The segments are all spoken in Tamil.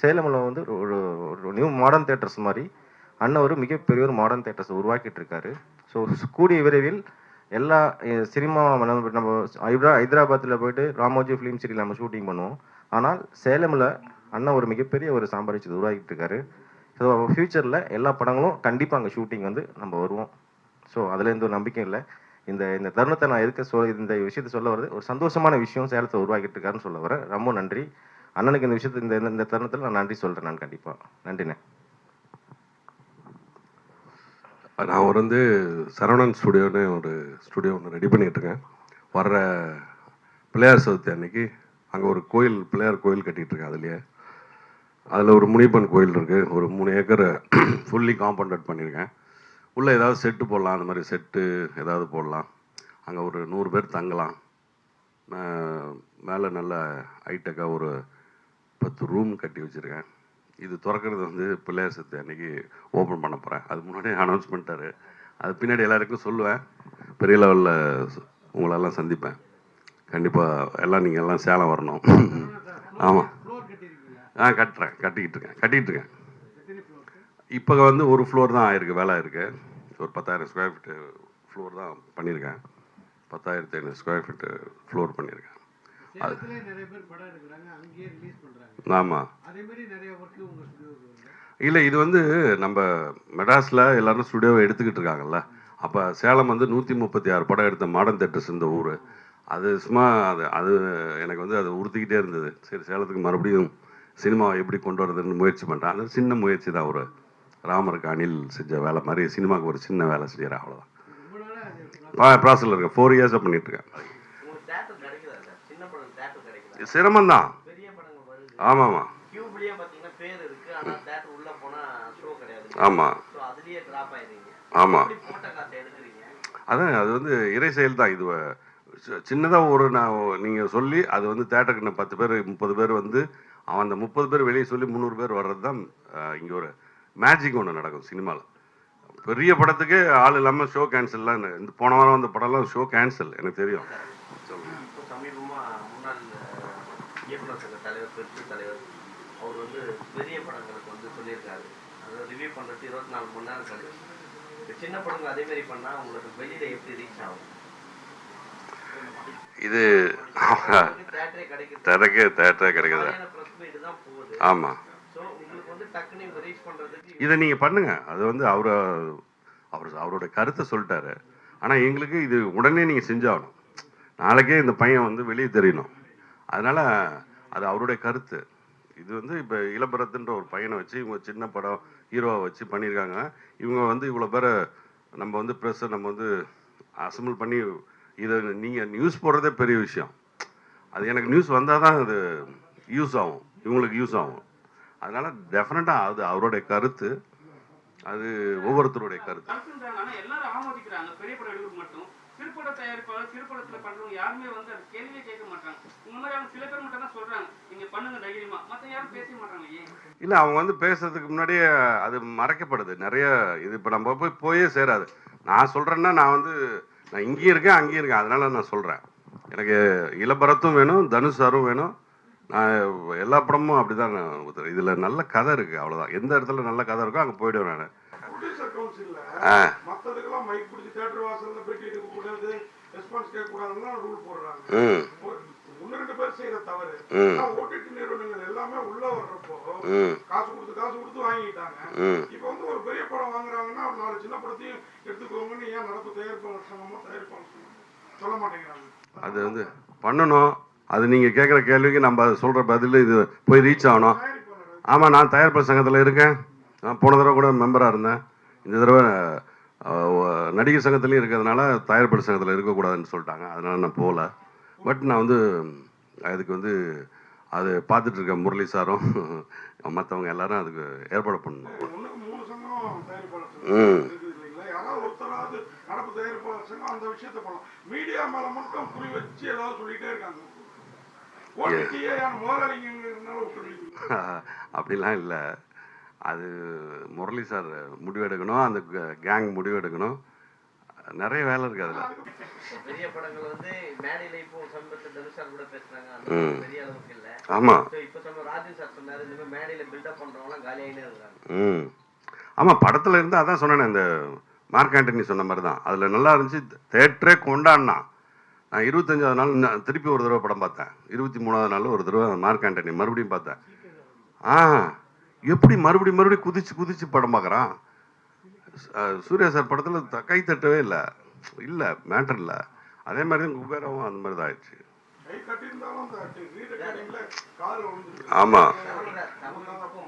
சேலமில் வந்து ஒரு ஒரு நியூ மாடர்ன் தேட்டர்ஸ் மாதிரி அண்ணன் ஒரு மிகப்பெரிய ஒரு மாடர்ன் தேட்டர்ஸ் உருவாக்கிட்டு இருக்காரு. ஸோ கூடிய விரைவில் எல்லா சினிமா நம்ம ஹைதராபாத்தில் போயிட்டு ராமோஜி ஃபிலிம் சிட்டியில் நம்ம ஷூட்டிங் பண்ணுவோம். ஆனால் சேலமில் அண்ணன் ஒரு மிகப்பெரிய ஒரு சாம்ராஜ்யத்தை உருவாக்கிட்டு இருக்காரு. ஸோ ஃப்யூச்சரில் எல்லா படங்களும் கண்டிப்பாக அங்கே ஷூட்டிங் வந்து நம்ம வருவோம். ஸோ அதில் எந்த ஒரு நம்பிக்கையும் இல்லை. இந்த இந்த தருணத்தை நான் இந்த விஷயத்தை சொல்ல வருது ஒரு சந்தோஷமான விஷயம் சேலத்தை உருவாக்கிட்டு இருக்காருன்னு சொல்ல வரேன். ரொம்ப நன்றி அண்ணனுக்கு. இந்த விஷயத்தை இந்த தருணத்தில் நான் நன்றி சொல்கிறேன். நான் கண்டிப்பாக நன்றிண்ணே. நான் வந்து சரவணன் ஸ்டுடியோன்னு ஒரு ஸ்டுடியோ ஒன்று ரெடி பண்ணிகிட்ருக்கேன். வர்ற பிள்ளையார் சதுர்த்தி அன்னைக்கு அங்கே ஒரு கோயில், பிள்ளையார் கோயில் கட்டிகிட்ருக்கேன். அதுலேயே அதில் ஒரு முனிப்பன் கோயில் இருக்குது. ஒரு 3 ஏக்கர் ஃபுல்லி காம்பவுண்டட் பண்ணியிருக்கேன். உள்ளே ஏதாவது செட்டு போடலாம், அந்த மாதிரி செட்டு ஏதாவது போடலாம். அங்கே ஒரு 100 பேர் தங்கலாம். மேலே நல்ல ஹைடெக்காக ஒரு 10 ரூம் கட்டி வச்சுருக்கேன். இது திறக்கிறது வந்து பிள்ளையார் சதுர்த்தி அன்றைக்கி ஓப்பன் பண்ண போகிறேன். அது முன்னாடியே அனௌன்ஸ் பண்ணிட்டாரு. அது பின்னாடி எல்லாருக்கும் சொல்லுவேன். பெரிய லெவலில் உங்களெல்லாம் சந்திப்பேன். கண்டிப்பாக எல்லாம் நீங்கள் எல்லாம் சேலம் வரணும். ஆமாம், கட்டிக்கிட்டு இருக்கேன். இப்போ வந்து ஒரு ஃப்ளோர் தான் ஆயிருக்கு, வேலை இருக்குது. ஒரு 10,000 ஸ்கொயர் ஃபீட்டு ஃப்ளோர் தான் பண்ணியிருக்கேன். 10,500 ஸ்கொயர் ஃபீட்டு ஃப்ளோர் பண்ணியிருக்கேன். அது ஆமாம். இல்லை, இது வந்து நம்ம மெட்ராஸில் எல்லோரும் ஸ்டுடியோவை எடுத்துக்கிட்டு இருக்காங்கல்ல. அப்போ சேலம் வந்து 136 படம் எடுத்த மாடர்ன் தேட்டர்ஸ் இந்த ஊர். அது சும்மா அது எனக்கு வந்து அது உறுத்திக்கிட்டே இருந்தது. சரி, சேலத்துக்கு மறுபடியும் சினிமாவை எப்படி கொண்டு வரதுன்னு முயற்சி பண்ணுறேன். அது சின்ன முயற்சி தான். ஒரு ராமருக்கு அணில் செஞ்ச வேலை மாதிரி சினிமாவுக்கு ஒரு சின்ன வேலை செய்கிறேன், அவ்வளோதான். ப்ராசஸில் இருக்கேன். 4 இயர்ஸாக பண்ணிகிட்ருக்கேன். சிரமம்தான். ஆமாம் ஆமாம் ஆமாம் ஆமாம். அதான், அது வந்து இறை செயல் தான். இது சின்னதாக ஒரு நீங்கள் சொல்லி அது வந்து தேட்டருக்கு 10 பேர் 30 பேர் வந்து அவன் அந்த 30 பேர் வெளியே சொல்லி 300 பேர் வர்றது தான் இங்கே ஒரு மேஜிக் ஒன்று நடக்கும் சினிமாவில். பெரிய படத்துக்கு ஆள் இல்லாமல் ஷோ கேன்சல்லாம். இந்த போன வாரம் வந்த படம்லாம் ஷோ கேன்சல், எனக்கு தெரியும். இயக்குனர் சங்க தலைவர், பெற்று தலைவர் அவர் வந்து பெரிய படங்களுக்கு வந்து சொல்லியிருக்காரு. அதாவது ரிவ்யூ பண்ணுறது 24 மணி நேரம் கழிச்சு. சின்ன படங்கள் அதேமாரி பண்ணால் உங்களுக்கு வெளியில் எப்படி ரீச் ஆகும்? இது தேட்டரே கிடைக்குது. ஆமாம், இதை நீங்கள் பண்ணுங்க. அது வந்து அவரோட கருத்தை சொல்லிட்டாரு. ஆனால் எங்களுக்கு இது உடனே நீங்கள் செஞ்சாகணும். நாளைக்கே இந்த பையன் வந்து வெளியே தெரியணும். அதனால் அது அவருடைய கருத்து. இது வந்து இப்போ இளம்பரத்துன்ற ஒரு பையனை வச்சு இவங்க சின்ன படம் ஹீரோவை வச்சு பண்ணியிருக்காங்க. இவங்க வந்து இவ்வளோ பேரை நம்ம வந்து ப்ரெஸ்ஸை நம்ம வந்து அசம்பிள் பண்ணி இதை நீங்கள் நியூஸ் போடுறதே பெரிய விஷயம். அது எனக்கு நியூஸ் வந்தால் தான் அது யூஸ் ஆகும், இவங்களுக்கு யூஸ் ஆகும். அதனால் டெஃபினட்டாக அது அவருடைய கருத்து, அது ஒவ்வொருத்தருடைய கருத்து. சிறுபட தயாரிப்பாளர், சிறுபடத்துல பண்றவங்க யாருமே வந்து அது கேள்வியே கேட்க மாட்டாங்க. இந்த மாதிரி சில பேர் மட்டும் தான் சொல்றாங்க, நீங்க பண்ணுங்க தைரியமா, மற்ற யாரும் பேச மாட்டாங்க. ஏன் இல்லை, அவங்க வந்து பேசுறதுக்கு முன்னாடியே அது மறைக்கப்படுது நிறைய. இது இப்போ நம்ம போயே சேராது. நான் சொல்கிறேன்னா நான் இங்கேயும் இருக்கேன் அங்கேயும் இருக்கேன். அதனால நான் சொல்கிறேன். எனக்கு இளபரத்தும் வேணும், தனுஷ் சாரும் வேணும். நான் எல்லா படமும் அப்படி தான் இதில் நல்ல கதை இருக்குது, அவ்வளோதான். எந்த இடத்துல நல்ல கதை இருக்கோ அங்கே போயிடுவேன் நான். அது வந்து பண்ணணும். அது நீங்க கேட்குற கேள்விக்கு நம்ம அதை சொல்ற பதில் இது போய் ரீச் ஆகணும். ஆமா, நான் தயாரிப்பாளர் சங்கத்தில் இருக்கேன். நான் போன தடவை கூட மெம்பராக இருந்தேன். இந்த தடவை நடிகர் சங்கத்துலேயும் இருக்கிறதுனால தயாரிப்பாளர் சங்கத்தில் இருக்கக்கூடாதுன்னு சொல்லிட்டாங்க. அதனால நான் போகல. பட் நான் வந்து அதுக்கு வந்து அது பார்த்துட்டு இருக்க முரளி சாரும் மற்றவங்க எல்லாரும் அதுக்கு ஏற்பாடு பண்ணணும். அப்படிலாம் இல்லை. அது முரளி சார் முடிவெடுக்கணும், அந்த கேங் முடிவெடுக்கணும். நிறைய வேலை இருக்குது அதில். இப்போ பெரிய படங்கள் வந்து மேடையில் இப்போ சமீபத்தில் தனுஷ் சார் கூட பேசுறாங்க, அந்த மாதிரி பெரிய அளவுக்கு இல்லை. ஆமாம். ஸோ இப்போ ராஜன் சார் சொன்னார், இந்த மாதிரி மேடையில் பில்டப் பண்ணுறவங்களாம் காலியாகினே இருக்கிறாங்க. ஆமாம், படத்தில் இருந்து அதான் சொன்னேன், இந்த மார்க் ஆண்டனி சொன்ன மாதிரி தான். அதில் நல்லா இருந்துச்சு, தேட்டரே கொண்டாடினா. நான் 25வது நாள் திருப்பி ஒரு தடவை படம் பார்த்தேன். 23வது நாள் ஒரு தடவை மார்க் ஆண்டனி மறுபடியும் பார்த்தேன். எப்படி மறுபடியும் குதிச்சு படம் பார்க்குறான். சூர்யா சார் படத்தில் கை தட்டவே இல்லை மேட்டர் இல்லை. அதே மாதிரி தான் குபேராவும் அந்த மாதிரி தான் ஆயிடுச்சு. ஆமாம்.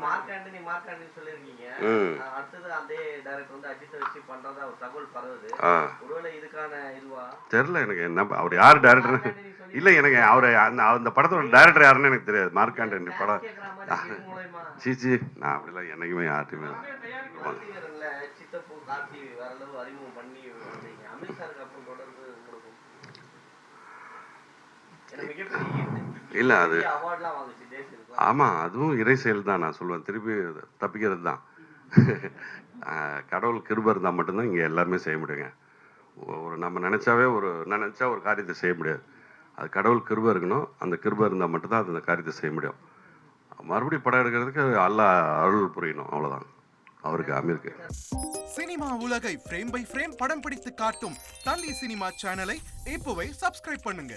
மார்க் ஆண்டனி சொல்லியிருக்கீங்க, அடுத்தது அதே டைரக்டர் வந்து அஜித்தை வச்சு பண்றதா ஒரு தகவல் பரவுது. ஒருவேளை இதுக்கான இதுவா தெரியல எனக்கு. என்ன அவர் யார் டைரக்டர் இல்லை, எனக்கு அவரை அந்த படத்தோட டைரக்டர் யாருன்னு எனக்கு தெரியாது. மார்க் ஆண்டனி படம் சீச்சி, நான் அப்படிலாம் என்னைக்குமே யார்ட்டையுமே சித்தப்பூ கார்த்தி வேற அளவு அறிமுகம் பண்ணி அமித் சாருக்கு அப்புறம் தொடர்ந்து இல்லை அது. அவார்ட்லாம் வாங்குச்சு தேசிய. ஆமாம், அதுவும் இறை செயல் தான் நான் சொல்லுவேன். திருப்பி தப்பிக்கிறது தான். கடவுள் கிருபை இருந்தால் மட்டும்தான் இங்கே எல்லாமே செய்ய முடியுங்க. நம்ம நினச்சா ஒரு காரியத்தை செய்ய முடியாது. அது கடவுள் கிருபை இருக்கணும். அந்த கிருபை இருந்தால் மட்டும்தான் அது அந்த காரியத்தை செய்ய முடியும். மறுபடியும் படம் எடுக்கிறதுக்கு அல்லாஹ் அருள் புரியணும், அவ்வளோதான். அவருக்கு அமீருக்கு. சினிமா உலகை ஃப்ரேம் பை ஃப்ரேம் படம் பிடித்து காட்டும் தந்தி சினிமா சேனலை இப்போவே சப்ஸ்கிரைப் பண்ணுங்க.